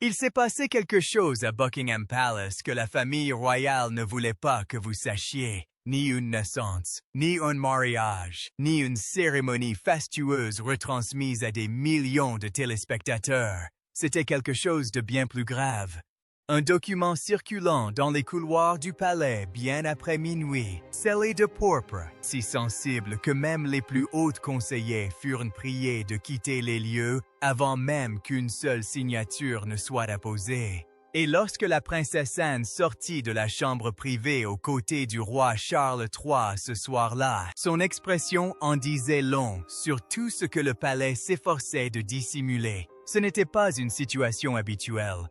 Il s'est passé quelque chose à Buckingham Palace que la famille royale ne voulait pas que vous sachiez. Ni une naissance, ni un mariage, ni une cérémonie fastueuse retransmise à des millions de téléspectateurs. C'était quelque chose de bien plus grave. Un document circulant dans les couloirs du palais bien après minuit, scellé de pourpre, si sensible que même les plus hauts conseillers furent priés de quitter les lieux avant même qu'une seule signature ne soit apposée. Et lorsque la princesse Anne sortit de la chambre privée aux côtés du roi Charles III ce soir-là, son expression en disait long sur tout ce que le palais s'efforçait de dissimuler. Ce n'était pas une situation habituelle.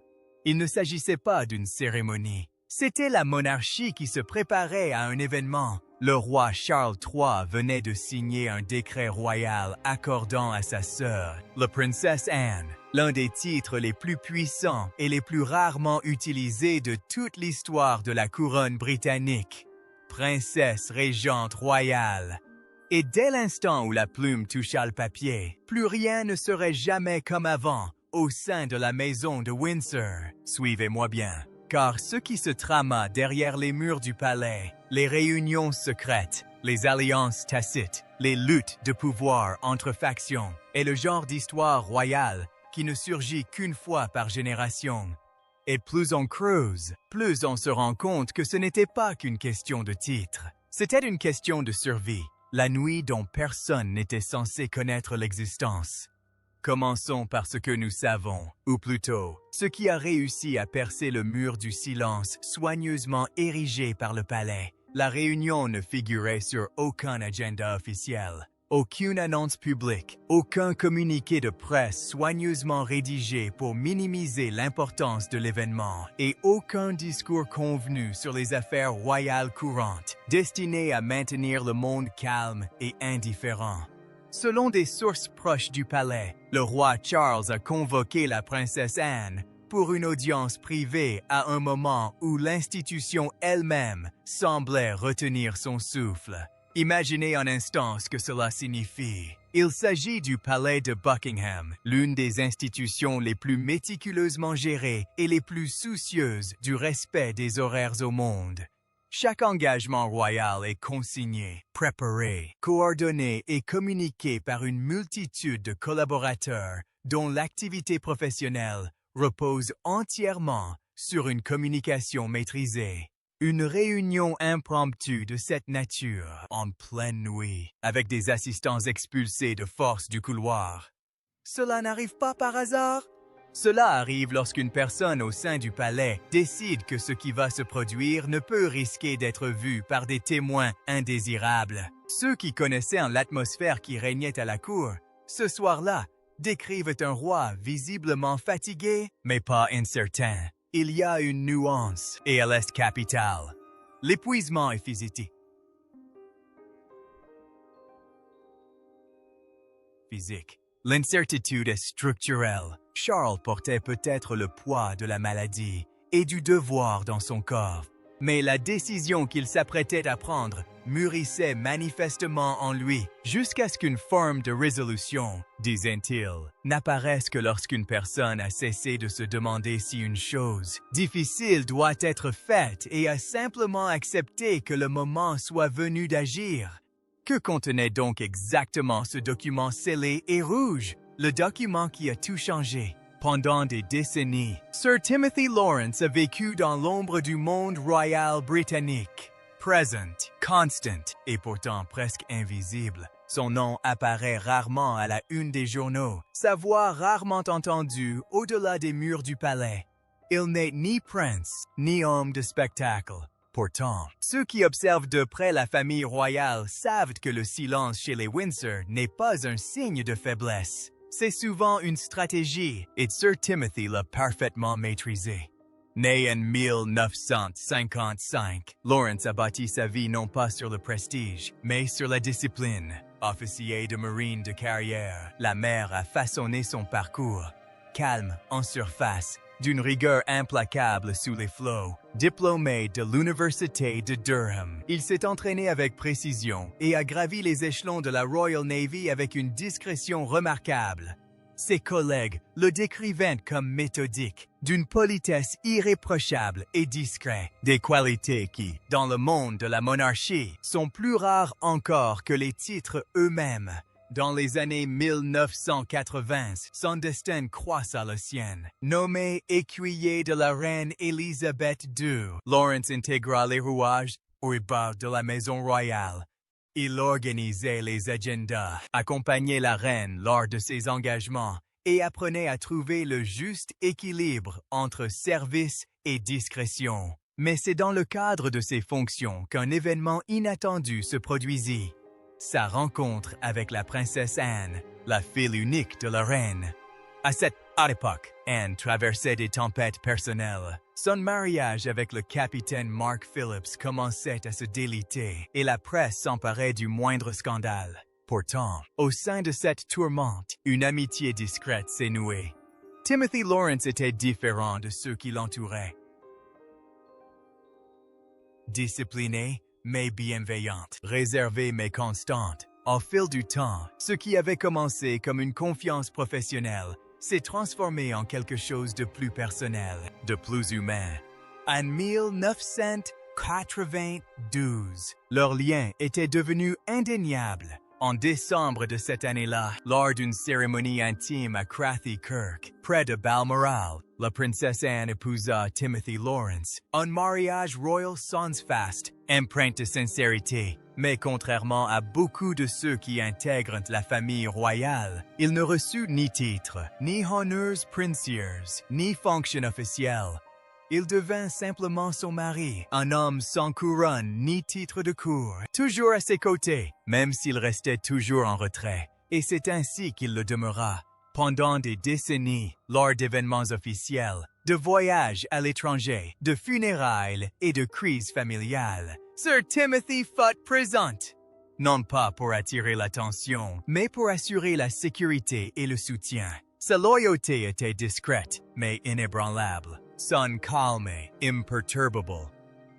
Il ne s'agissait pas d'une cérémonie. C'était la monarchie qui se préparait à un événement. Le roi Charles III venait de signer un décret royal accordant à sa sœur, la princesse Anne, l'un des titres les plus puissants et les plus rarement utilisés de toute l'histoire de la couronne britannique. Princesse régente royale. Et dès l'instant où la plume toucha le papier, plus rien ne serait jamais comme avant au sein de la maison de Windsor. Suivez-moi bien, car ce qui se trama derrière les murs du palais, les réunions secrètes, les alliances tacites, les luttes de pouvoir entre factions, est le genre d'histoire royale qui ne surgit qu'une fois par génération. Et plus on creuse, plus on se rend compte que ce n'était pas qu'une question de titre. C'était une question de survie, la nuit dont personne n'était censé connaître l'existence. Commençons par ce que nous savons, ou plutôt, ce qui a réussi à percer le mur du silence soigneusement érigé par le palais. La réunion ne figurait sur aucun agenda officiel, aucune annonce publique, aucun communiqué de presse soigneusement rédigé pour minimiser l'importance de l'événement et aucun discours convenu sur les affaires royales courantes, destiné à maintenir le monde calme et indifférent. Selon des sources proches du palais, le roi Charles a convoqué la princesse Anne pour une audience privée à un moment où l'institution elle-même semblait retenir son souffle. Imaginez un instant ce que cela signifie. Il s'agit du palais de Buckingham, l'une des institutions les plus méticuleusement gérées et les plus soucieuses du respect des horaires au monde. Chaque engagement royal est consigné, préparé, coordonné et communiqué par une multitude de collaborateurs dont l'activité professionnelle repose entièrement sur une communication maîtrisée. Une réunion impromptue de cette nature, en pleine nuit, avec des assistants expulsés de force du couloir. Cela n'arrive pas par hasard? Cela arrive lorsqu'une personne au sein du palais décide que ce qui va se produire ne peut risquer d'être vu par des témoins indésirables. Ceux qui connaissaient l'atmosphère qui régnait à la cour, ce soir-là, décrivent un roi visiblement fatigué, mais pas incertain. Il y a une nuance, et elle est capitale. L'épuisement est physique. L'incertitude est structurelle. Charles portait peut-être le poids de la maladie et du devoir dans son corps, mais la décision qu'il s'apprêtait à prendre mûrissait manifestement en lui jusqu'à ce qu'une forme de résolution, disait-il, n'apparaisse que lorsqu'une personne a cessé de se demander si une chose difficile doit être faite et a simplement accepté que le moment soit venu d'agir. Que contenait donc exactement ce document scellé et rouge? Le document qui a tout changé. Pendant des décennies, Sir Timothy Lawrence a vécu dans l'ombre du monde royal britannique. Present, constant et pourtant presque invisible. Son nom apparaît rarement à la une des journaux, sa voix rarement entendue au-delà des murs du palais. Il n'est ni prince, ni homme de spectacle. Pourtant, ceux qui observent de près la famille royale savent que le silence chez les Windsor n'est pas un signe de faiblesse. C'est souvent une stratégie, et Sir Timothy l'a parfaitement maîtrisé. Né en 1955, Lawrence a bâti sa vie non pas sur le prestige, mais sur la discipline. Officier de marine de carrière, la mer a façonné son parcours. Calme en surface, d'une rigueur implacable sous les flots. Diplômé de l'Université de Durham, il s'est entraîné avec précision et a gravi les échelons de la Royal Navy avec une discrétion remarquable. Ses collègues le décrivaient comme méthodique, d'une politesse irréprochable et discret, des qualités qui, dans le monde de la monarchie, sont plus rares encore que les titres eux-mêmes. Dans les années 1980, son destin croisa le sien. Nommé écuyer de la reine Élisabeth II, Lawrence intégra les rouages au bar de la Maison Royale. Il organisait les agendas, accompagnait la reine lors de ses engagements et apprenait à trouver le juste équilibre entre service et discrétion. Mais c'est dans le cadre de ses fonctions qu'un événement inattendu se produisit. Sa rencontre avec la princesse Anne, la fille unique de la reine. À cette époque, Anne traversait des tempêtes personnelles. Son mariage avec le capitaine Mark Phillips commençait à se déliter et la presse s'emparait du moindre scandale. Pourtant, au sein de cette tourmente, une amitié discrète s'est nouée. Timothy Lawrence était différent de ceux qui l'entouraient. Discipliné, mais bienveillante, réservée mais constante. Au fil du temps, ce qui avait commencé comme une confiance professionnelle s'est transformé en quelque chose de plus personnel, de plus humain. En 1992, leur lien était devenu indéniable. En décembre de cette année-là, lors d'une cérémonie intime à Crathie Kirk, près de Balmoral, la princesse Anne épousa Timothy Lawrence. Un mariage royal sans faste, empreinte de sincérité. Mais contrairement à beaucoup de ceux qui intègrent la famille royale, il ne reçut ni titre, ni honneurs princiers, ni fonction officielle. Il devint simplement son mari, un homme sans couronne ni titre de cour, toujours à ses côtés, même s'il restait toujours en retrait. Et c'est ainsi qu'il le demeura, pendant des décennies, lors d'événements officiels, de voyages à l'étranger, de funérailles et de crises familiales. Sir Timothy fut présent, non pas pour attirer l'attention, mais pour assurer la sécurité et le soutien. Sa loyauté était discrète, mais inébranlable. Son calme, imperturbable.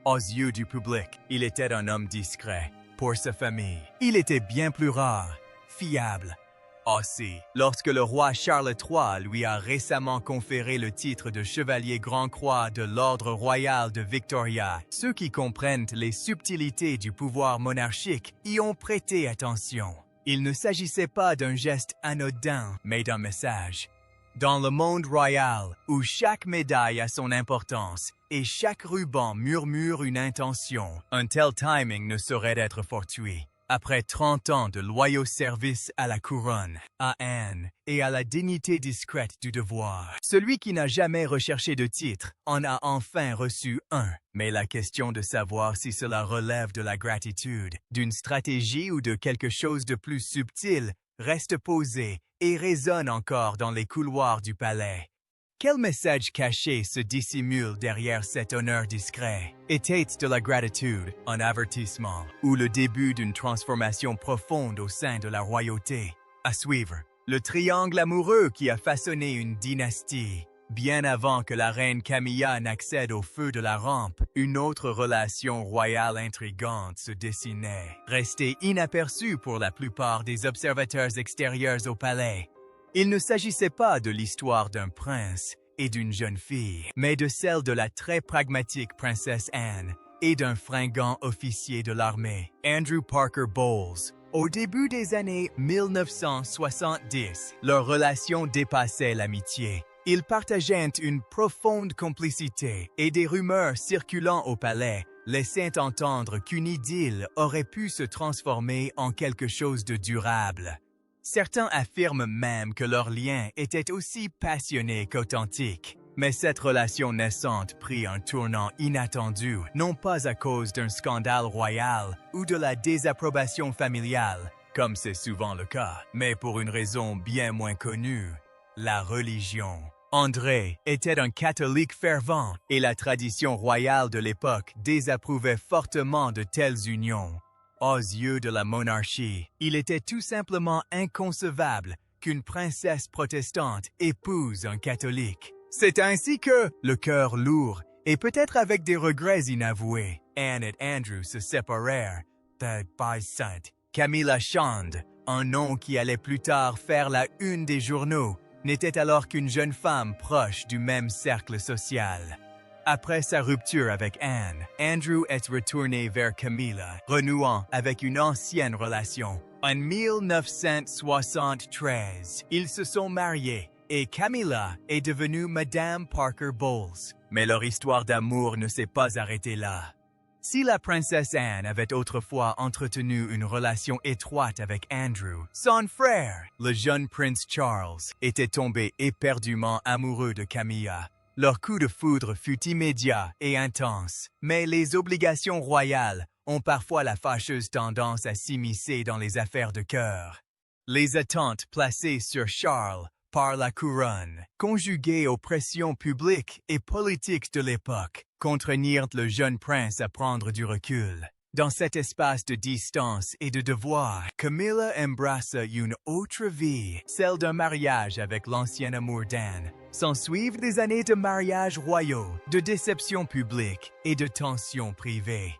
Aux yeux du public, il était un homme discret. Pour sa famille, il était bien plus rare, fiable. Aussi, lorsque le roi Charles III lui a récemment conféré le titre de chevalier Grand-Croix de l'Ordre royal de Victoria, ceux qui comprennent les subtilités du pouvoir monarchique y ont prêté attention. Il ne s'agissait pas d'un geste anodin, mais d'un message. Dans le monde royal, où chaque médaille a son importance et chaque ruban murmure une intention, un tel timing ne saurait être fortuit. Après 30 ans de loyaux services à la couronne, à Anne et à la dignité discrète du devoir, celui qui n'a jamais recherché de titre en a enfin reçu un. Mais la question de savoir si cela relève de la gratitude, d'une stratégie ou de quelque chose de plus subtil reste posée et résonne encore dans les couloirs du palais. Quel message caché se dissimule derrière cet honneur discret? Était-ce de la gratitude, un avertissement, ou le début d'une transformation profonde au sein de la royauté? À suivre, le triangle amoureux qui a façonné une dynastie. Bien avant que la reine Camilla n'accède au feu de la rampe, une autre relation royale intrigante se dessinait, restée inaperçue pour la plupart des observateurs extérieurs au palais. Il ne s'agissait pas de l'histoire d'un prince et d'une jeune fille, mais de celle de la très pragmatique princesse Anne et d'un fringant officier de l'armée, Andrew Parker Bowles. Au début des années 1970, leur relation dépassait l'amitié. Ils partageaient une profonde complicité et des rumeurs circulant au palais laissaient entendre qu'une idylle aurait pu se transformer en quelque chose de durable. Certains affirment même que leur lien était aussi passionné qu'authentique. Mais cette relation naissante prit un tournant inattendu, non pas à cause d'un scandale royal ou de la désapprobation familiale, comme c'est souvent le cas, mais pour une raison bien moins connue, la religion. André était un catholique fervent et la tradition royale de l'époque désapprouvait fortement de telles unions. Aux yeux de la monarchie, il était tout simplement inconcevable qu'une princesse protestante épouse un catholique. C'est ainsi que, le cœur lourd, et peut-être avec des regrets inavoués, Anne et Andrew se séparèrent. By sainte Camilla Shand, un nom qui allait plus tard faire la une des journaux, n'était alors qu'une jeune femme proche du même cercle social. Après sa rupture avec Anne, Andrew est retourné vers Camilla, renouant avec une ancienne relation. En 1973, ils se sont mariés et Camilla est devenue Madame Parker Bowles. Mais leur histoire d'amour ne s'est pas arrêtée là. Si la princesse Anne avait autrefois entretenu une relation étroite avec Andrew, son frère, le jeune prince Charles, était tombé éperdument amoureux de Camilla. Leur coup de foudre fut immédiat et intense, mais les obligations royales ont parfois la fâcheuse tendance à s'immiscer dans les affaires de cœur. Les attentes placées sur Charles par la couronne, conjuguées aux pressions publiques et politiques de l'époque, contraignirent le jeune prince à prendre du recul. Dans cet espace de distance et de devoir, Camilla embrassa une autre vie, celle d'un mariage avec l'ancien amour d'Anne. S'ensuivent des années de mariages royaux, de déceptions publiques et de tensions privées.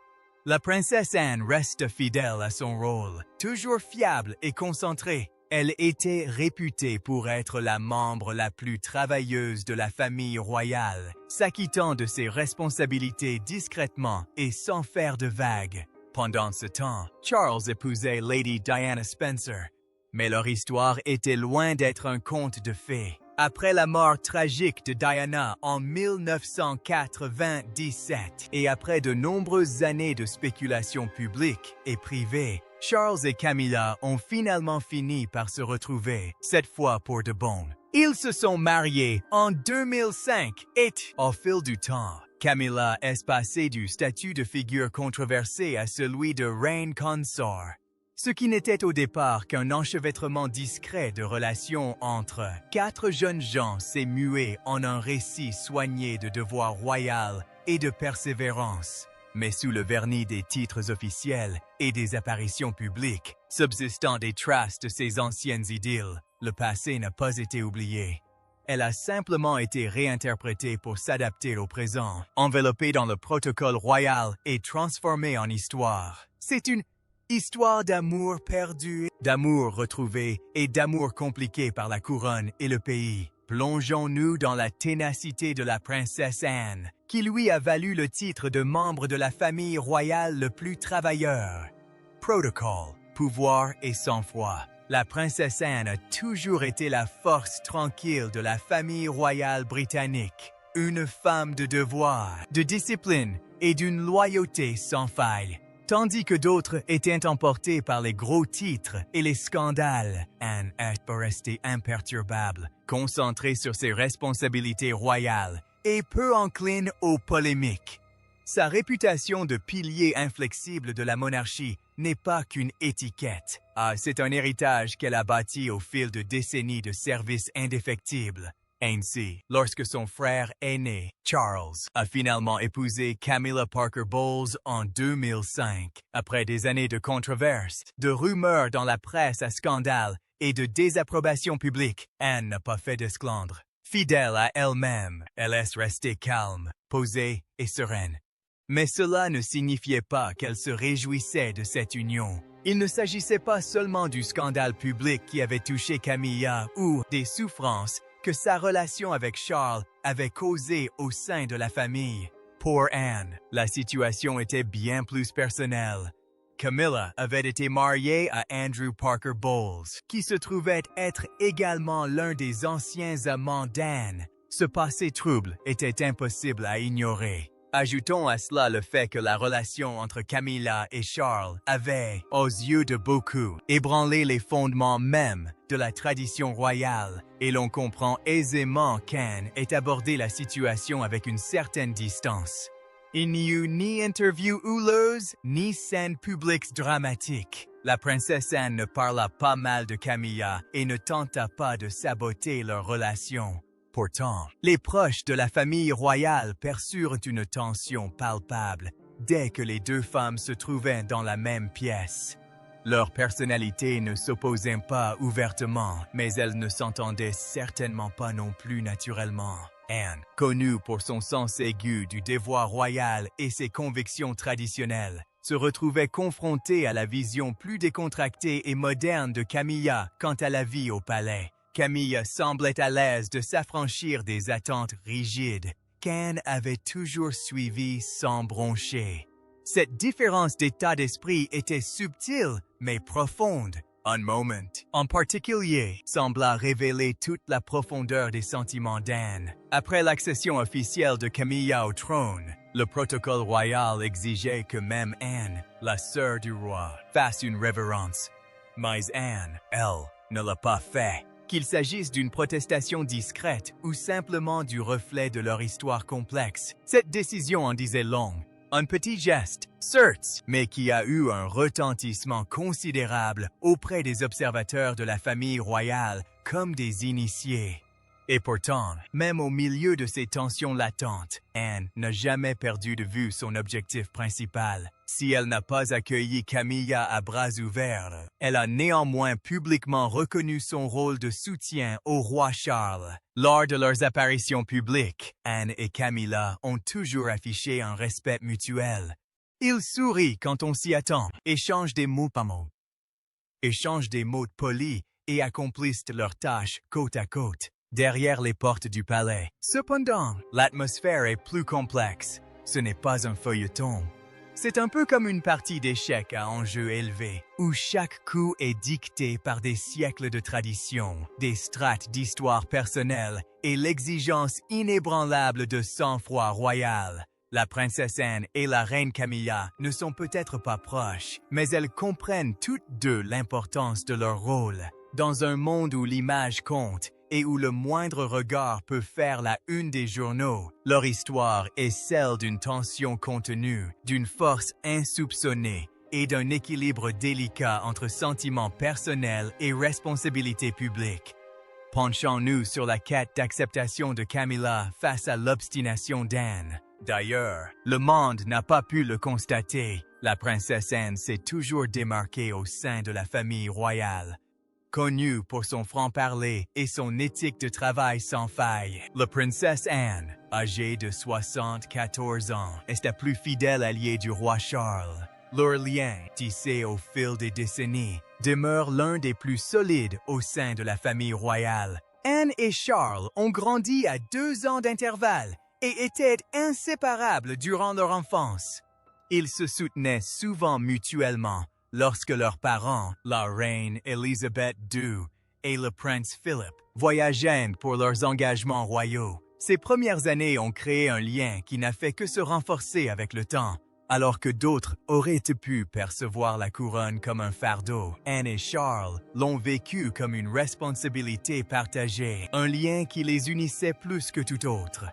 La princesse Anne reste fidèle à son rôle, toujours fiable et concentrée. Elle était réputée pour être la membre la plus travailleuse de la famille royale, s'acquittant de ses responsabilités discrètement et sans faire de vagues. Pendant ce temps, Charles épousait Lady Diana Spencer, mais leur histoire était loin d'être un conte de fées. Après la mort tragique de Diana en 1997 et après de nombreuses années de spéculation publique et privée, Charles et Camilla ont finalement fini par se retrouver, cette fois pour de bon. Ils se sont mariés en 2005 et, au fil du temps, Camilla est passée du statut de figure controversée à celui de reine consort. Ce qui n'était au départ qu'un enchevêtrement discret de relations entre quatre jeunes gens s'est mué en un récit soigné de devoir royal et de persévérance. Mais sous le vernis des titres officiels et des apparitions publiques, subsistant des traces de ces anciennes idylles, le passé n'a pas été oublié. Elle a simplement été réinterprétée pour s'adapter au présent, enveloppée dans le protocole royal et transformée en histoire. C'est une histoire d'amour perdu, d'amour retrouvé et d'amour compliqué par la couronne et le pays. Plongeons-nous dans la ténacité de la princesse Anne, qui lui a valu le titre de membre de la famille royale le plus travailleur. Protocole, pouvoir et sang-froid. La princesse Anne a toujours été la force tranquille de la famille royale britannique. Une femme de devoir, de discipline et d'une loyauté sans faille. Tandis que d'autres étaient emportés par les gros titres et les scandales, Anne est restée imperturbable, concentrée sur ses responsabilités royales et peu encline aux polémiques. Sa réputation de pilier inflexible de la monarchie n'est pas qu'une étiquette. C'est un héritage qu'elle a bâti au fil de décennies de service indéfectible. Ainsi, lorsque son frère aîné, Charles, a finalement épousé Camilla Parker Bowles en 2005, après des années de controverses, de rumeurs dans la presse à scandale et de désapprobation publique, Anne n'a pas fait d'esclandre. Fidèle à elle-même, elle est restée calme, posée et sereine. Mais cela ne signifiait pas qu'elle se réjouissait de cette union. Il ne s'agissait pas seulement du scandale public qui avait touché Camilla ou des souffrances que sa relation avec Charles avait causé au sein de la famille. Pour Anne, la situation était bien plus personnelle. Camilla avait été mariée à Andrew Parker Bowles, qui se trouvait être également l'un des anciens amants d'Anne. Ce passé trouble était impossible à ignorer. Ajoutons à cela le fait que la relation entre Camilla et Charles avait, aux yeux de beaucoup, ébranlé les fondements mêmes de la tradition royale, et l'on comprend aisément qu'Anne ait abordé la situation avec une certaine distance. Il n'y eut ni interview houleuse, ni scène publique dramatique. La princesse Anne ne parla pas mal de Camilla et ne tenta pas de saboter leur relation. Pourtant, les proches de la famille royale perçurent une tension palpable dès que les deux femmes se trouvaient dans la même pièce. Leurs personnalités ne s'opposaient pas ouvertement, mais elles ne s'entendaient certainement pas non plus naturellement. Anne, connue pour son sens aigu du devoir royal et ses convictions traditionnelles, se retrouvait confrontée à la vision plus décontractée et moderne de Camilla quant à la vie au palais. Camilla semblait à l'aise de s'affranchir des attentes rigides qu'Anne avait toujours suivies sans broncher. Cette différence d'état d'esprit était subtile mais profonde. Un moment, en particulier, sembla révéler toute la profondeur des sentiments d'Anne. Après l'accession officielle de Camilla au trône, le protocole royal exigeait que même Anne, la sœur du roi, fasse une révérence. Mais Anne, elle, ne l'a pas fait. Qu'il s'agisse d'une protestation discrète ou simplement du reflet de leur histoire complexe, cette décision en disait long. Un petit geste, certes, mais qui a eu un retentissement considérable auprès des observateurs de la famille royale comme des initiés. Et pourtant, même au milieu de ces tensions latentes, Anne n'a jamais perdu de vue son objectif principal. Si elle n'a pas accueilli Camilla à bras ouverts, elle a néanmoins publiquement reconnu son rôle de soutien au roi Charles. Lors de leurs apparitions publiques, Anne et Camilla ont toujours affiché un respect mutuel. Ils sourient quand on s'y attend, échangent des mots polis et accomplissent leurs tâches côte à côte, derrière les portes du palais. Cependant, l'atmosphère est plus complexe. Ce n'est pas un feuilleton. C'est un peu comme une partie d'échecs à enjeu élevé, où chaque coup est dicté par des siècles de tradition, des strates d'histoire personnelle et l'exigence inébranlable de sang-froid royal. La princesse Anne et la reine Camilla ne sont peut-être pas proches, mais elles comprennent toutes deux l'importance de leur rôle. Dans un monde où l'image compte, et où le moindre regard peut faire la une des journaux, leur histoire est celle d'une tension contenue, d'une force insoupçonnée et d'un équilibre délicat entre sentiments personnels et responsabilités publiques. Penchons-nous sur la quête d'acceptation de Camilla face à l'obstination d'Anne. D'ailleurs, le monde n'a pas pu le constater. La princesse Anne s'est toujours démarquée au sein de la famille royale. Connue pour son franc-parler et son éthique de travail sans faille, la princesse Anne, âgée de 74 ans, est la plus fidèle alliée du roi Charles. Leur lien, tissé au fil des décennies, demeure l'un des plus solides au sein de la famille royale. Anne et Charles ont grandi à 2 ans d'intervalle et étaient inséparables durant leur enfance. Ils se soutenaient souvent mutuellement lorsque leurs parents, la reine Élisabeth II et le prince Philip, voyageaient pour leurs engagements royaux. Ces premières années ont créé un lien qui n'a fait que se renforcer avec le temps. Alors que d'autres auraient pu percevoir la couronne comme un fardeau, Anne et Charles l'ont vécu comme une responsabilité partagée, un lien qui les unissait plus que tout autre.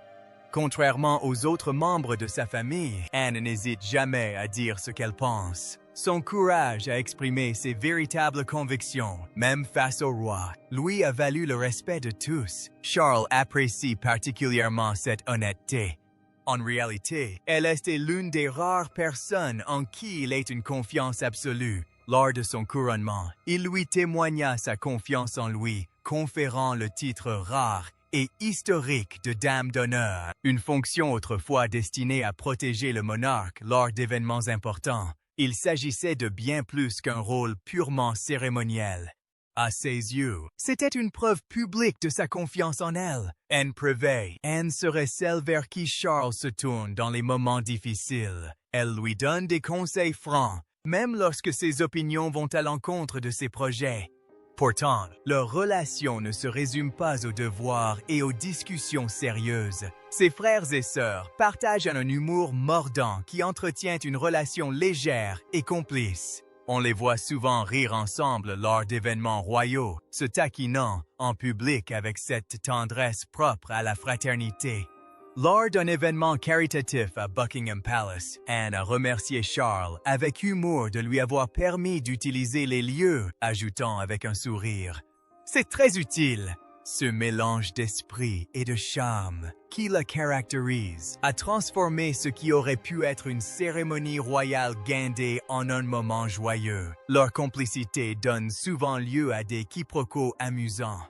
Contrairement aux autres membres de sa famille, Anne n'hésite jamais à dire ce qu'elle pense. Son courage à exprimer ses véritables convictions, même face au roi, lui a valu le respect de tous. Charles apprécie particulièrement cette honnêteté. En réalité, elle était l'une des rares personnes en qui il ait une confiance absolue. Lors de son couronnement, il lui témoigna sa confiance en lui, conférant le titre rare et historique de Dame d'honneur, une fonction autrefois destinée à protéger le monarque lors d'événements importants. Il s'agissait de bien plus qu'un rôle purement cérémoniel. À ses yeux, c'était une preuve publique de sa confiance en elle. Anne privée, Anne serait celle vers qui Charles se tourne dans les moments difficiles. Elle lui donne des conseils francs, même lorsque ses opinions vont à l'encontre de ses projets. Pourtant, leur relation ne se résume pas aux devoirs et aux discussions sérieuses. Ses frères et sœurs partagent un humour mordant qui entretient une relation légère et complice. On les voit souvent rire ensemble lors d'événements royaux, se taquinant en public avec cette tendresse propre à la fraternité. Lors d'un événement caritatif à Buckingham Palace, Anne a remercié Charles avec humour de lui avoir permis d'utiliser les lieux, ajoutant avec un sourire « C'est très utile !» Ce mélange d'esprit et de charme qui la caractérise a transformé ce qui aurait pu être une cérémonie royale guindée en un moment joyeux. Leur complicité donne souvent lieu à des quiproquos amusants.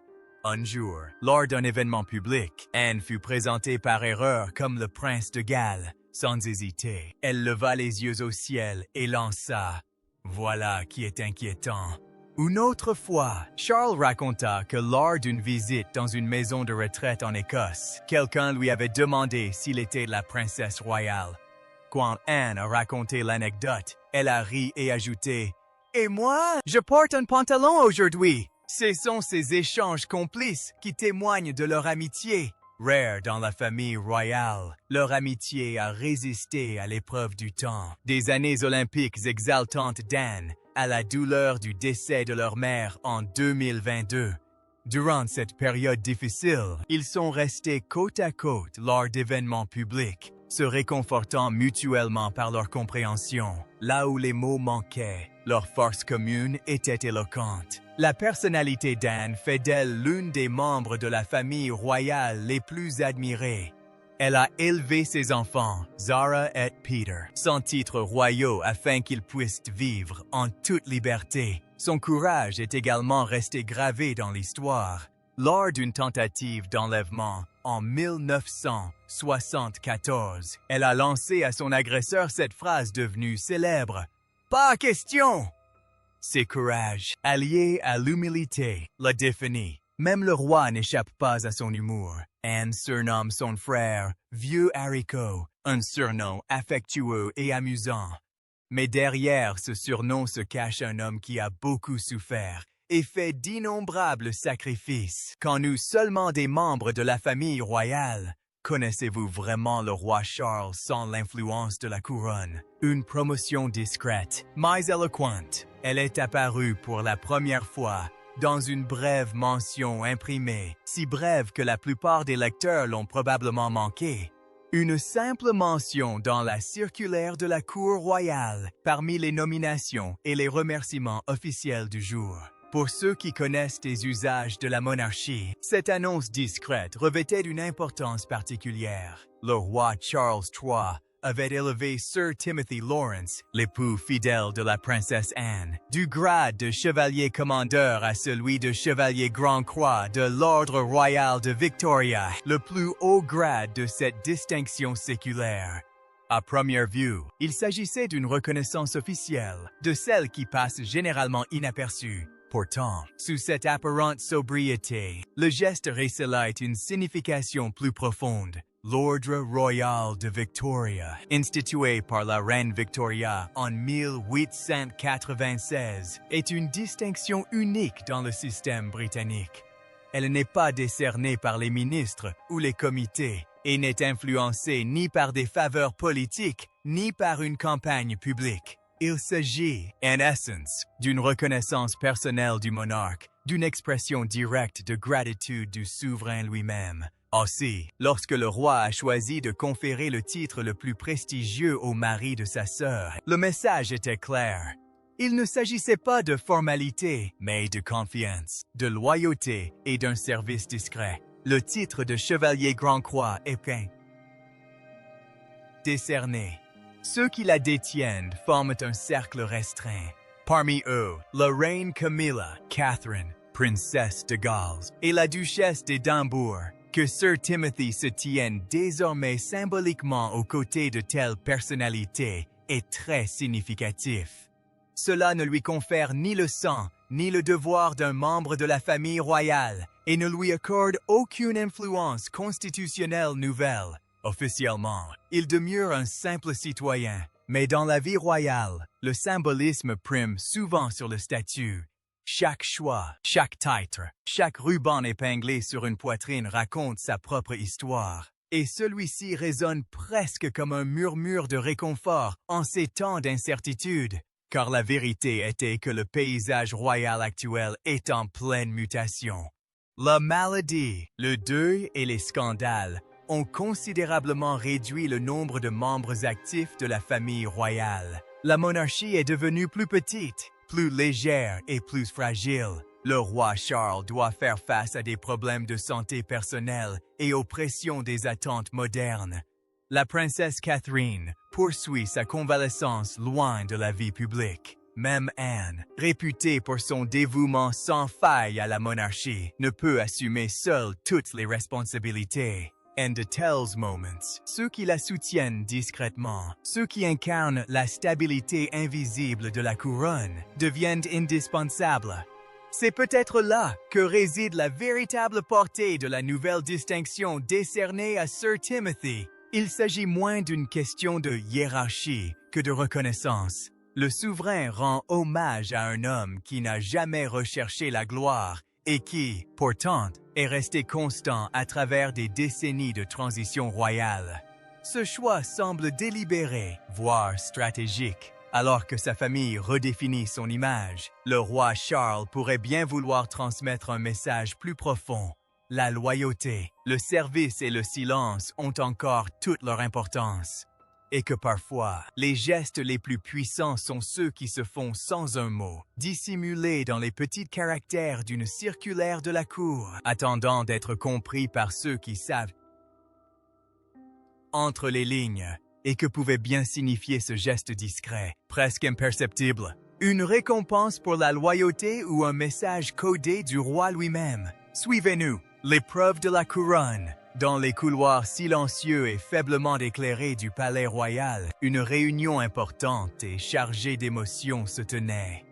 Un jour, lors d'un événement public, Anne fut présentée par erreur comme le prince de Galles. Sans hésiter, elle leva les yeux au ciel et lança « Voilà qui est inquiétant ». Une autre fois, Charles raconta que lors d'une visite dans une maison de retraite en Écosse, quelqu'un lui avait demandé s'il était la princesse royale. Quand Anne a raconté l'anecdote, elle a ri et ajouté « Et moi, je porte un pantalon aujourd'hui !» Ce sont ces échanges complices qui témoignent de leur amitié. Rare dans la famille royale, leur amitié a résisté à l'épreuve du temps. Des années olympiques exaltantes d'Anne à la douleur du décès de leur mère en 2022. Durant cette période difficile, ils sont restés côte à côte lors d'événements publics, se réconfortant mutuellement par leur compréhension. Là où les mots manquaient, leur force commune était éloquente. La personnalité d'Anne fait d'elle l'une des membres de la famille royale les plus admirées. Elle a élevé ses enfants, Zara et Peter, sans titres royaux afin qu'ils puissent vivre en toute liberté. Son courage est également resté gravé dans l'histoire. Lors d'une tentative d'enlèvement en 1974, elle a lancé à son agresseur cette phrase devenue célèbre « Pas question !» Ses courages, alliés à l'humilité, la définit. Même le roi n'échappe pas à son humour. Anne surnomme son frère « Vieux Haricot », un surnom affectueux et amusant. Mais derrière ce surnom se cache un homme qui a beaucoup souffert et fait d'innombrables sacrifices. Quand nous seulement des membres de la famille royale, connaissez-vous vraiment le roi Charles sans l'influence de la couronne? Une promotion discrète, mais éloquente. Elle est apparue pour la première fois dans une brève mention imprimée, si brève que la plupart des lecteurs l'ont probablement manqué. Une simple mention dans la circulaire de la Cour royale, parmi les nominations et les remerciements officiels du jour. Pour ceux qui connaissent les usages de la monarchie, cette annonce discrète revêtait une importance particulière. Le roi Charles III avait élevé Sir Timothy Lawrence, l'époux fidèle de la princesse Anne, du grade de chevalier commandeur à celui de chevalier grand-croix de l'Ordre royal de Victoria, le plus haut grade de cette distinction séculaire. À première vue, il s'agissait d'une reconnaissance officielle, de celle qui passe généralement inaperçue. Pourtant, sous cette apparente sobriété, le geste recélait une signification plus profonde. L'Ordre royal de Victoria, institué par la reine Victoria en 1896, est une distinction unique dans le système britannique. Elle n'est pas décernée par les ministres ou les comités et n'est influencée ni par des faveurs politiques ni par une campagne publique. Il s'agit, en essence, d'une reconnaissance personnelle du monarque, d'une expression directe de gratitude du souverain lui-même. Aussi, lorsque le roi a choisi de conférer le titre le plus prestigieux au mari de sa sœur, le message était clair. Il ne s'agissait pas de formalité, mais de confiance, de loyauté et d'un service discret. Le titre de chevalier Grand-Croix est décerné. Ceux qui la détiennent forment un cercle restreint. Parmi eux, la reine Camilla, Catherine, princesse de Galles, et la duchesse d'Édimbourg. Que Sir Timothy se tienne désormais symboliquement aux côtés de telles personnalités est très significatif. Cela ne lui confère ni le sang, ni le devoir d'un membre de la famille royale, et ne lui accorde aucune influence constitutionnelle nouvelle. Officiellement, il demeure un simple citoyen, mais dans la vie royale, le symbolisme prime souvent sur le statut. Chaque choix, chaque titre, chaque ruban épinglé sur une poitrine raconte sa propre histoire. Et celui-ci résonne presque comme un murmure de réconfort en ces temps d'incertitude. Car la vérité était que le paysage royal actuel est en pleine mutation. La maladie, le deuil et les scandales ont considérablement réduit le nombre de membres actifs de la famille royale. La monarchie est devenue plus petite, plus légère et plus fragile. Le roi Charles doit faire face à des problèmes de santé personnelle et aux pressions des attentes modernes. La princesse Catherine poursuit sa convalescence loin de la vie publique. Même Anne, réputée pour son dévouement sans faille à la monarchie, ne peut assumer seule toutes les responsabilités. And de tels moments, ceux qui la soutiennent discrètement, ceux qui incarnent la stabilité invisible de la couronne, deviennent indispensables. C'est peut-être là que réside la véritable portée de la nouvelle distinction décernée à Sir Timothy. Il s'agit moins d'une question de hiérarchie que de reconnaissance. Le souverain rend hommage à un homme qui n'a jamais recherché la gloire et qui, pourtant, est resté constant à travers des décennies de transition royale. Ce choix semble délibéré, voire stratégique. Alors que sa famille redéfinit son image, le roi Charles pourrait bien vouloir transmettre un message plus profond. La loyauté, le service et le silence ont encore toute leur importance. Et que parfois, les gestes les plus puissants sont ceux qui se font sans un mot, dissimulés dans les petits caractères d'une circulaire de la cour, attendant d'être compris par ceux qui savent entre les lignes, et que pouvait bien signifier ce geste discret, presque imperceptible. Une récompense pour la loyauté ou un message codé du roi lui-même. Suivez-nous, l'épreuve de la couronne. Dans les couloirs silencieux et faiblement éclairés du palais royal, une réunion importante et chargée d'émotions se tenait.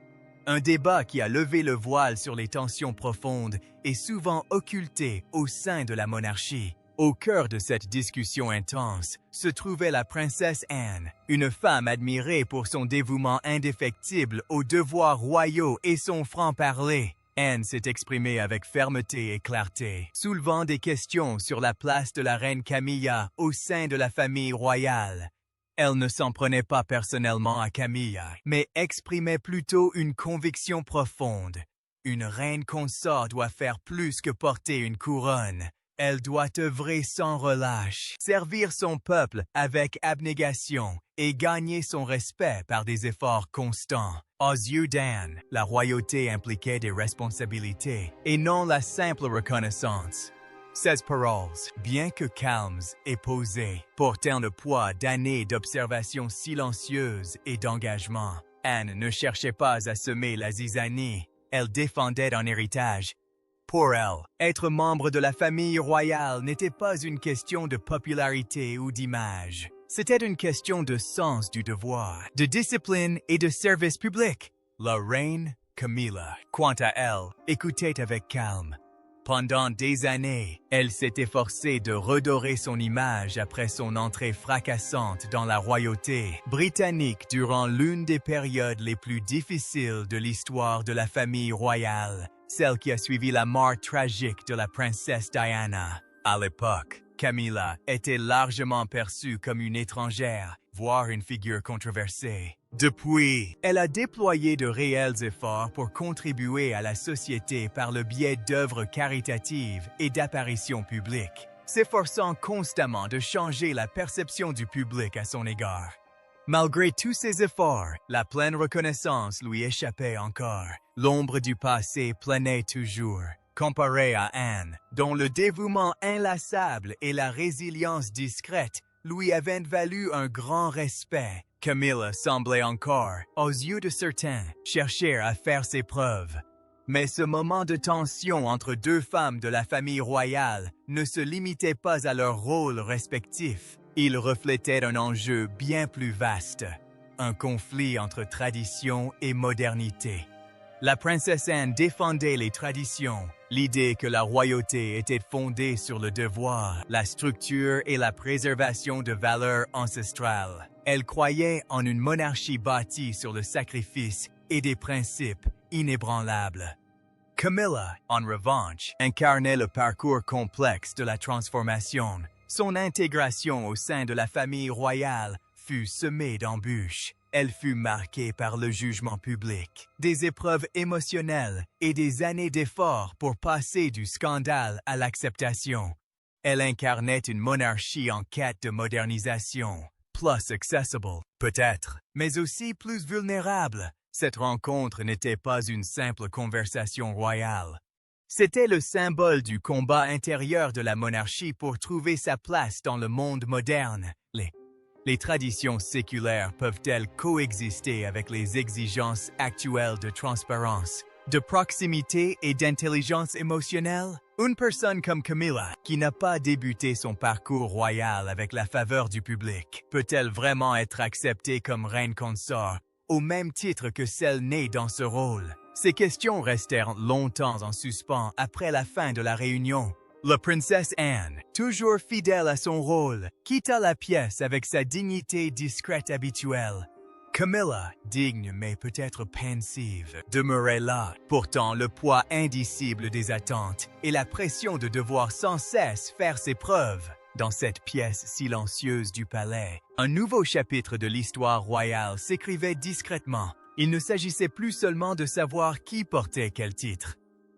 Un débat qui a levé le voile sur les tensions profondes et souvent occultées au sein de la monarchie. Au cœur de cette discussion intense se trouvait la princesse Anne, une femme admirée pour son dévouement indéfectible aux devoirs royaux et son franc-parler. Anne s'est exprimée avec fermeté et clarté, soulevant des questions sur la place de la reine Camilla au sein de la famille royale. Elle ne s'en prenait pas personnellement à Camilla, mais exprimait plutôt une conviction profonde. Une reine consort doit faire plus que porter une couronne. Elle doit œuvrer sans relâche, servir son peuple avec abnégation et gagner son respect par des efforts constants. Aux yeux d'Anne, la royauté impliquait des responsabilités et non la simple reconnaissance. Ces paroles, bien que calmes et posées, portaient le poids d'années d'observation silencieuse et d'engagement. Anne ne cherchait pas à semer la zizanie, elle défendait un héritage. Pour elle, être membre de la famille royale n'était pas une question de popularité ou d'image. C'était une question de sens du devoir, de discipline et de service public. La reine Camilla, quant à elle, écoutait avec calme. Pendant des années, elle s'est efforcée de redorer son image après son entrée fracassante dans la royauté britannique durant l'une des périodes les plus difficiles de l'histoire de la famille royale, celle qui a suivi la mort tragique de la princesse Diana. À l'époque, Camilla était largement perçue comme une étrangère, voire une figure controversée. Depuis, elle a déployé de réels efforts pour contribuer à la société par le biais d'œuvres caritatives et d'apparitions publiques, s'efforçant constamment de changer la perception du public à son égard. Malgré tous ses efforts, la pleine reconnaissance lui échappait encore. L'ombre du passé planait toujours, comparée à Anne, dont le dévouement inlassable et la résilience discrète lui avaient valu un grand respect. Camilla semblait encore, aux yeux de certains, chercher à faire ses preuves. Mais ce moment de tension entre deux femmes de la famille royale ne se limitait pas à leurs rôles respectifs. Il reflétait un enjeu bien plus vaste, un conflit entre tradition et modernité. La princesse Anne défendait les traditions, l'idée que la royauté était fondée sur le devoir, la structure et la préservation de valeurs ancestrales. Elle croyait en une monarchie bâtie sur le sacrifice et des principes inébranlables. Camilla, en revanche, incarnait le parcours complexe de la transformation. Son intégration au sein de la famille royale fut semée d'embûches. Elle fut marquée par le jugement public, des épreuves émotionnelles et des années d'efforts pour passer du scandale à l'acceptation. Elle incarnait une monarchie en quête de modernisation, plus accessible, peut-être, mais aussi plus vulnérable. Cette rencontre n'était pas une simple conversation royale. C'était le symbole du combat intérieur de la monarchie pour trouver sa place dans le monde moderne. Les traditions séculaires peuvent-elles coexister avec les exigences actuelles de transparence, de proximité et d'intelligence émotionnelle? Une personne comme Camilla, qui n'a pas débuté son parcours royal avec la faveur du public, peut-elle vraiment être acceptée comme reine consort, au même titre que celle née dans ce rôle? Ces questions restèrent longtemps en suspens après la fin de la réunion. La princesse Anne, toujours fidèle à son rôle, quitta la pièce avec sa dignité discrète habituelle. Camilla, digne mais peut-être pensive, demeurait là. Pourtant, le poids indicible des attentes et la pression de devoir sans cesse faire ses preuves. Dans cette pièce silencieuse du palais, un nouveau chapitre de l'histoire royale s'écrivait discrètement. Il ne s'agissait plus seulement de savoir qui portait quel titre.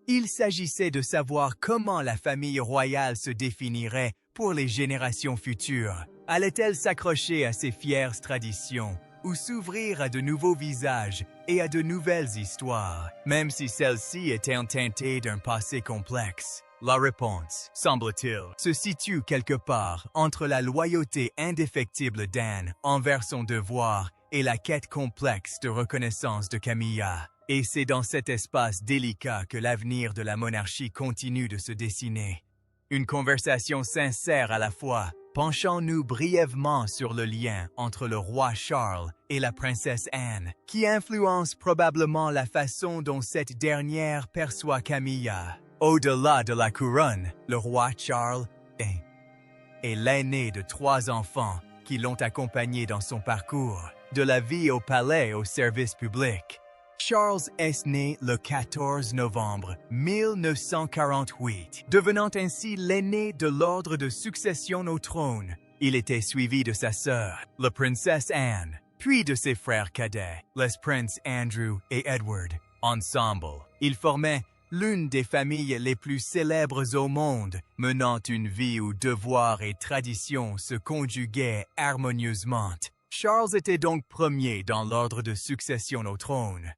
Il s'agissait de savoir comment la famille royale se définirait pour les générations futures. Allait-elle s'accrocher à ses fières traditions ou s'ouvrir à de nouveaux visages et à de nouvelles histoires, même si celles-ci étaient teintées d'un passé complexe? La réponse, semble-t-il, se situe quelque part entre la loyauté indéfectible d'Anne envers son devoir et la quête complexe de reconnaissance de Camilla. Et c'est dans cet espace délicat que l'avenir de la monarchie continue de se dessiner. Une conversation sincère à la fois. Penchons-nous brièvement sur le lien entre le roi Charles et la princesse Anne, qui influence probablement la façon dont cette dernière perçoit Camilla. Au-delà de la couronne, le roi Charles est l'aîné de 3 enfants qui l'ont accompagné dans son parcours, de la vie au palais au service public. Charles est né le 14 novembre 1948, devenant ainsi l'aîné de l'ordre de succession au trône. Il était suivi de sa sœur, la princesse Anne, puis de ses frères cadets, les princes Andrew et Edward. Ensemble, ils formaient l'une des familles les plus célèbres au monde, menant une vie où devoir et tradition se conjuguaient harmonieusement. Charles était donc premier dans l'ordre de succession au trône.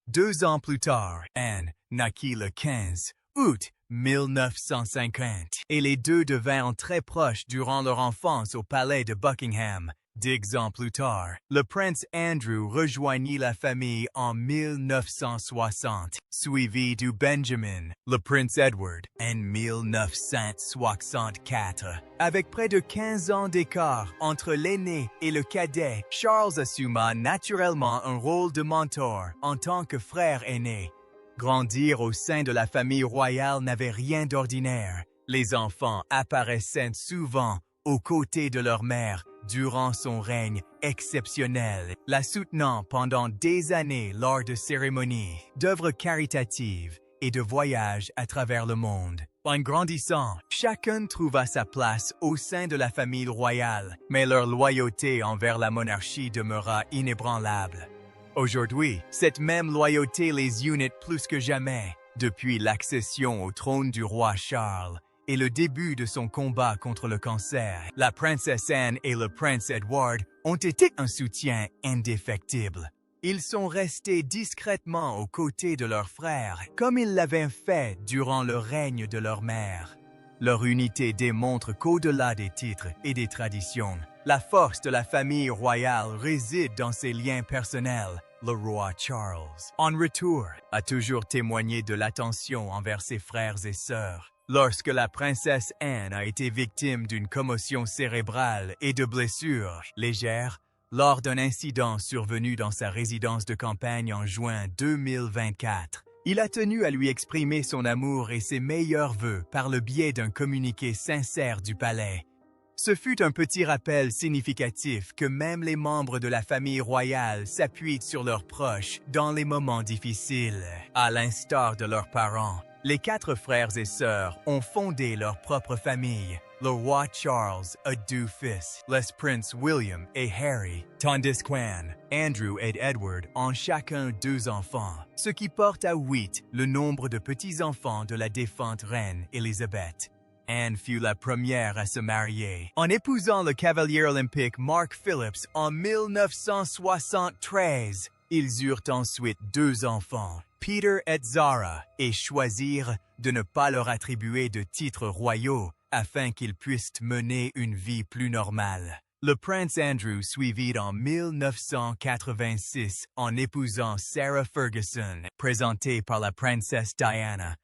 2 ans plus tard, Anne naquit le 15 août 1950, et les deux devinrent très proches durant leur enfance au palais de Buckingham. 10 ans plus tard, le prince Andrew rejoignit la famille en 1960, suivi du Benjamin, le prince Edward, en 1964. Avec près de 15 ans d'écart entre l'aîné et le cadet, Charles assuma naturellement un rôle de mentor en tant que frère aîné. Grandir au sein de la famille royale n'avait rien d'ordinaire. Les enfants apparaissaient souvent aux côtés de leur mère durant son règne exceptionnel, la soutenant pendant des années lors de cérémonies, d'œuvres caritatives et de voyages à travers le monde. En grandissant, chacun trouva sa place au sein de la famille royale, mais leur loyauté envers la monarchie demeura inébranlable. Aujourd'hui, cette même loyauté les unit plus que jamais, depuis l'accession au trône du roi Charles et le début de son combat contre le cancer. La princesse Anne et le prince Edward ont été un soutien indéfectible. Ils sont restés discrètement aux côtés de leurs frères, comme ils l'avaient fait durant le règne de leur mère. Leur unité démontre qu'au-delà des titres et des traditions, la force de la famille royale réside dans ses liens personnels. Le roi Charles, en retour, a toujours témoigné de l'attention envers ses frères et sœurs. Lorsque la princesse Anne a été victime d'une commotion cérébrale et de blessures légères, lors d'un incident survenu dans sa résidence de campagne en juin 2024, il a tenu à lui exprimer son amour et ses meilleurs vœux par le biais d'un communiqué sincère du palais. Ce fut un petit rappel significatif que même les membres de la famille royale s'appuient sur leurs proches dans les moments difficiles. À l'instar de leurs parents, les 4 frères et sœurs ont fondé leur propre famille. Le roi Charles a 2 fils, les princes William et Harry, tandis qu'Anne, Andrew et Edward ont chacun 2 enfants, ce qui porte à 8 le nombre de petits-enfants de la défunte reine Élisabeth. Anne fut la première à se marier, en épousant le cavalier olympique Mark Phillips en 1973. Ils eurent ensuite 2 enfants, Peter et Zara, et choisirent de ne pas leur attribuer de titres royaux afin qu'ils puissent mener une vie plus normale. Le prince Andrew suivit en 1986 en épousant Sarah Ferguson, présentée par la princesse Diana.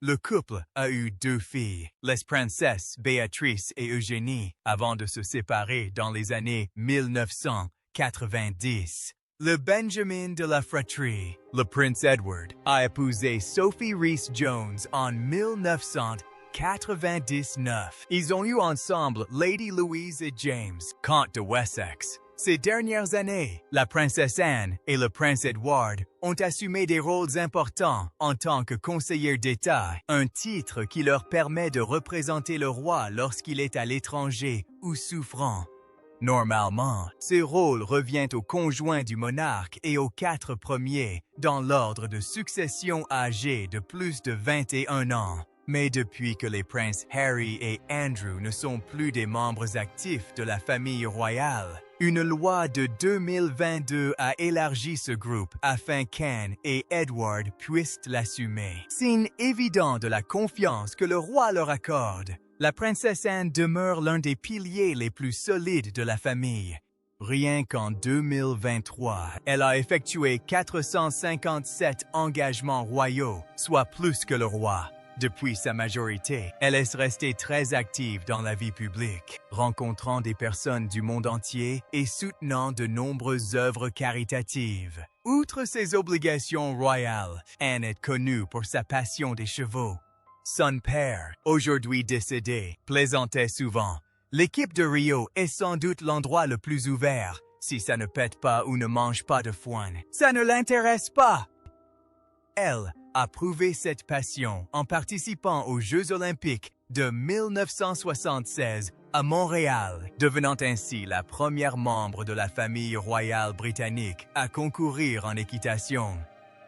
Le couple a eu 2 filles, les princesses Béatrice et Eugénie, avant de se séparer dans les années 1990. Le Benjamin de la fratrie, le prince Edward, a épousé Sophie Rhys-Jones en 1999. Ils ont eu ensemble Lady Louise et James, comte de Wessex. Ces dernières années, la princesse Anne et le prince Edward ont assumé des rôles importants en tant que conseillers d'État, un titre qui leur permet de représenter le roi lorsqu'il est à l'étranger ou souffrant. Normalement, ce rôle revient au conjoint du monarque et aux 4 premiers, dans l'ordre de succession âgés de plus de 21 ans. Mais depuis que les princes Harry et Andrew ne sont plus des membres actifs de la famille royale, une loi de 2022 a élargi ce groupe afin qu'Anne et Edward puissent l'assumer. Signe évident de la confiance que le roi leur accorde, la princesse Anne demeure l'un des piliers les plus solides de la famille. Rien qu'en 2023, elle a effectué 457 engagements royaux, soit plus que le roi. Depuis sa majorité, elle est restée très active dans la vie publique, rencontrant des personnes du monde entier et soutenant de nombreuses œuvres caritatives. Outre ses obligations royales, Anne est connue pour sa passion des chevaux. Son père, aujourd'hui décédé, plaisantait souvent. L'équipe de Rio est sans doute l'endroit le plus ouvert. Si ça ne pète pas ou ne mange pas de foin, ça ne l'intéresse pas. Elle a prouvé cette passion en participant aux Jeux olympiques de 1976 à Montréal, devenant ainsi la première membre de la famille royale britannique à concourir en équitation.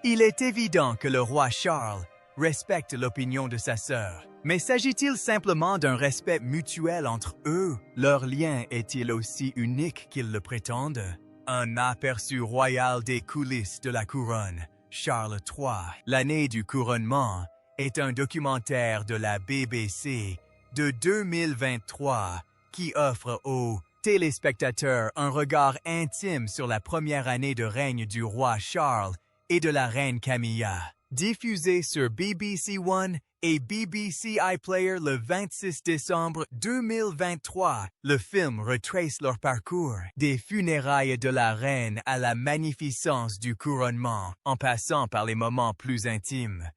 Il est évident que le roi Charles respecte l'opinion de sa sœur, mais s'agit-il simplement d'un respect mutuel entre eux? Leur lien est-il aussi unique qu'ils le prétendent? Un aperçu royal des coulisses de la couronne. Charles III, l'année du couronnement, est un documentaire de la BBC de 2023 qui offre aux téléspectateurs un regard intime sur la première année de règne du roi Charles et de la reine Camilla. Diffusé sur BBC One et BBC iPlayer le 26 décembre 2023, le film retrace leur parcours, des funérailles de la reine à la magnificence du couronnement, en passant par les moments plus intimes.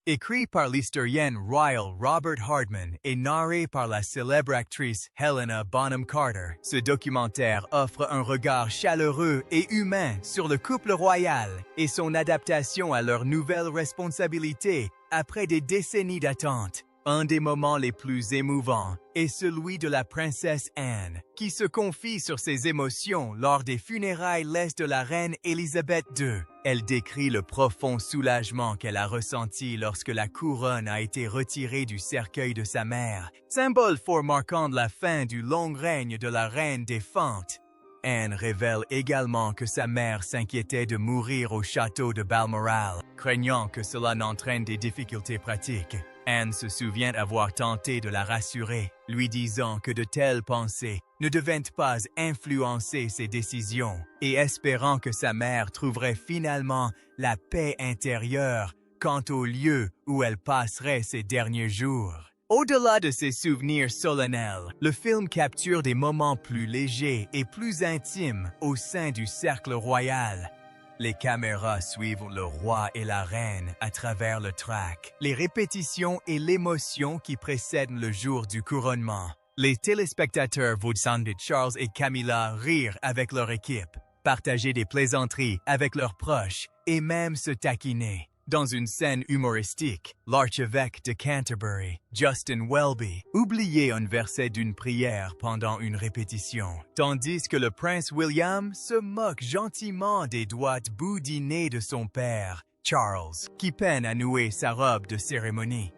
Écrit par l'historienne royal Robert Hardman et narré par la célèbre actrice Helena Bonham Carter, ce documentaire offre un regard chaleureux et humain sur le couple royal et son adaptation à leurs nouvelles responsabilités après des décennies d'attente. Un des moments les plus émouvants est celui de la princesse Anne, qui se confie sur ses émotions lors des funérailles de la reine Élisabeth II. Elle décrit le profond soulagement qu'elle a ressenti lorsque la couronne a été retirée du cercueil de sa mère, symbole fort marquant de la fin du long règne de la reine défunte. Anne révèle également que sa mère s'inquiétait de mourir au château de Balmoral, craignant que cela n'entraîne des difficultés pratiques. Anne se souvient avoir tenté de la rassurer, lui disant que de telles pensées ne devaient pas influencer ses décisions, et espérant que sa mère trouverait finalement la paix intérieure quant au lieu où elle passerait ses derniers jours. Au-delà de ses souvenirs solennels, le film capture des moments plus légers et plus intimes au sein du cercle royal. Les caméras suivent le roi et la reine à travers le track, les répétitions et l'émotion qui précèdent le jour du couronnement. Les téléspectateurs voient Charles et Camilla rire avec leur équipe, partager des plaisanteries avec leurs proches et même se taquiner. Dans une scène humoristique, l'archevêque de Canterbury, Justin Welby, oubliait un verset d'une prière pendant une répétition, tandis que le prince William se moque gentiment des doigts boudinés de son père, Charles, qui peine à nouer sa robe de cérémonie.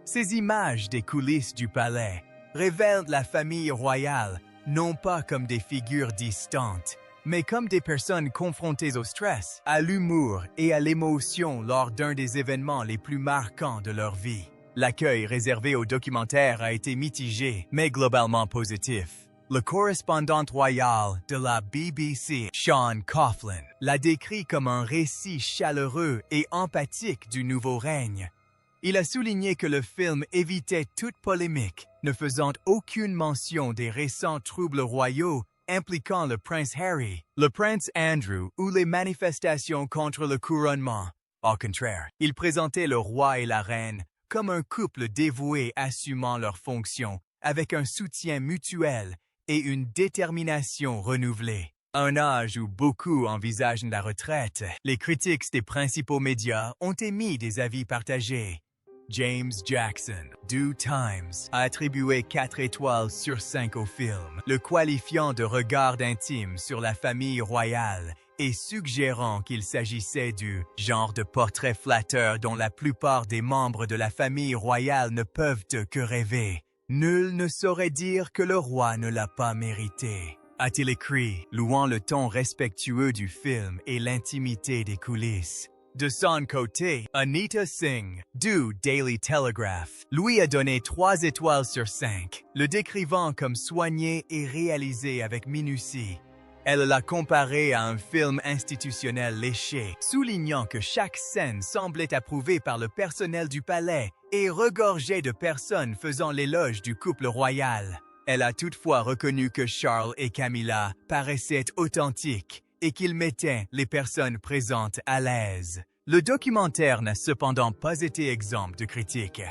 Ces images des coulisses du palais révèlent la famille royale non pas comme des figures distantes, mais comme des personnes confrontées au stress, à l'humour et à l'émotion lors d'un des événements les plus marquants de leur vie. L'accueil réservé au documentaire a été mitigé, mais globalement positif. Le correspondant royal de la BBC, Sean Coughlin, l'a décrit comme un récit chaleureux et empathique du nouveau règne. Il a souligné que le film évitait toute polémique, ne faisant aucune mention des récents troubles royaux impliquant le prince Harry, le prince Andrew ou les manifestations contre le couronnement. Au contraire, il présentait le roi et la reine comme un couple dévoué assumant leurs fonctions, avec un soutien mutuel et une détermination renouvelée. À un âge où beaucoup envisagent la retraite, les critiques des principaux médias ont émis des avis partagés. James Jackson, du Times, a attribué 4 étoiles sur 5 au film, le qualifiant de regard intime sur la famille royale et suggérant qu'il s'agissait du genre de portrait flatteur dont la plupart des membres de la famille royale ne peuvent que rêver. Nul ne saurait dire que le roi ne l'a pas mérité, a-t-il écrit, louant le ton respectueux du film et l'intimité des coulisses. De son côté, Anita Singh, du Daily Telegraph, lui a donné 3 étoiles sur 5, le décrivant comme soigné et réalisé avec minutie. Elle l'a comparé à un film institutionnel léché, soulignant que chaque scène semblait approuvée par le personnel du palais et regorgeait de personnes faisant l'éloge du couple royal. Elle a toutefois reconnu que Charles et Camilla paraissaient authentiques et qu'ils mettaient les personnes présentes à l'aise. Le documentaire n'a cependant pas été exempt de critiques.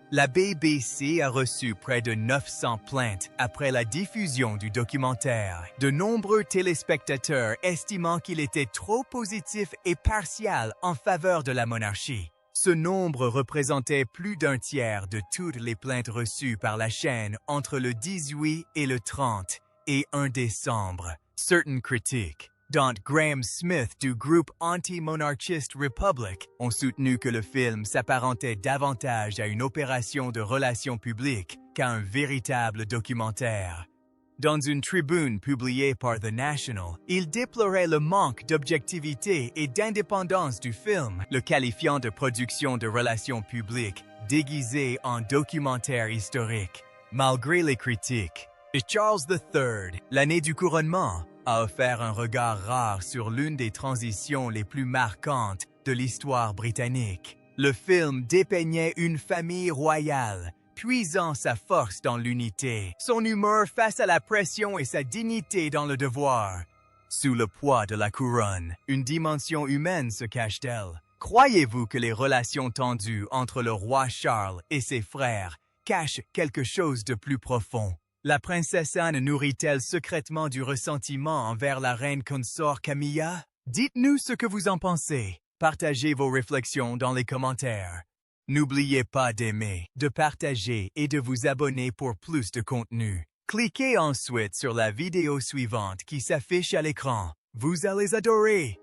La BBC a reçu près de 900 plaintes après la diffusion du documentaire, de nombreux téléspectateurs estimant qu'il était trop positif et partial en faveur de la monarchie. Ce nombre représentait plus d'un tiers de toutes les plaintes reçues par la chaîne entre le 18 et le 30 et 1 décembre. Certaines critiques, dont Graham Smith du groupe anti-monarchiste Republic, ont soutenu que le film s'apparentait davantage à une opération de relations publiques qu'à un véritable documentaire. Dans une tribune publiée par The National, il déplorait le manque d'objectivité et d'indépendance du film, le qualifiant de production de relations publiques déguisée en documentaire historique. Malgré les critiques, Charles III, l'année du couronnement, a offert un regard rare sur l'une des transitions les plus marquantes de l'histoire britannique. Le film dépeignait une famille royale, puisant sa force dans l'unité, son humeur face à la pression et sa dignité dans le devoir. Sous le poids de la couronne, une dimension humaine se cache-t-elle. Croyez-vous que les relations tendues entre le roi Charles et ses frères cachent quelque chose de plus profond? La princesse Anne nourrit-elle secrètement du ressentiment envers la reine consort Camilla? Dites-nous ce que vous en pensez. Partagez vos réflexions dans les commentaires. N'oubliez pas d'aimer, de partager et de vous abonner pour plus de contenu. Cliquez ensuite sur la vidéo suivante qui s'affiche à l'écran. Vous allez adorer!